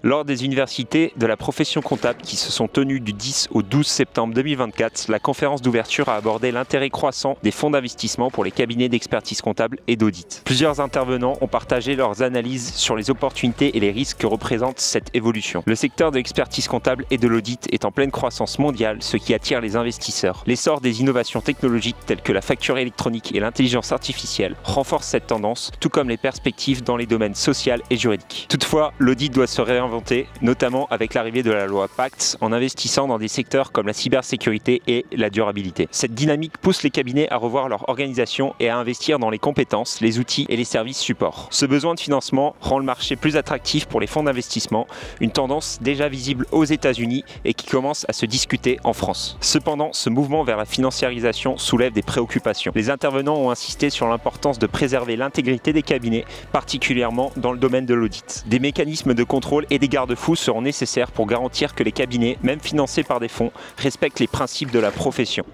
Lors des universités de la profession comptable qui se sont tenues du 10 au 12 septembre 2024, la conférence d'ouverture a abordé l'intérêt croissant des fonds d'investissement pour les cabinets d'expertise comptable et d'audit. Plusieurs intervenants ont partagé leurs analyses sur les opportunités et les risques que représente cette évolution. Le secteur de l'expertise comptable et de l'audit est en pleine croissance mondiale, ce qui attire les investisseurs. L'essor des innovations technologiques telles que la facture électronique et l'intelligence artificielle renforce cette tendance, tout comme les perspectives dans les domaines social et juridique. Toutefois, l'audit doit se réinventer, notamment avec l'arrivée de la loi Pacte, en investissant dans des secteurs comme la cybersécurité et la durabilité. Cette dynamique pousse les cabinets à revoir leur organisation et à investir dans les compétences, les outils et les services supports. Ce besoin de financement rend le marché plus attractif pour les fonds d'investissement, une tendance déjà visible aux États-Unis et qui commence à se discuter en France. Cependant, ce mouvement vers la financiarisation soulève des préoccupations. Les intervenants ont insisté sur l'importance de préserver l'intégrité des cabinets, particulièrement dans le domaine de l'audit. Des mécanismes de contrôle et des garde-fous seront nécessaires pour garantir que les cabinets, même financés par des fonds, respectent les principes de la profession.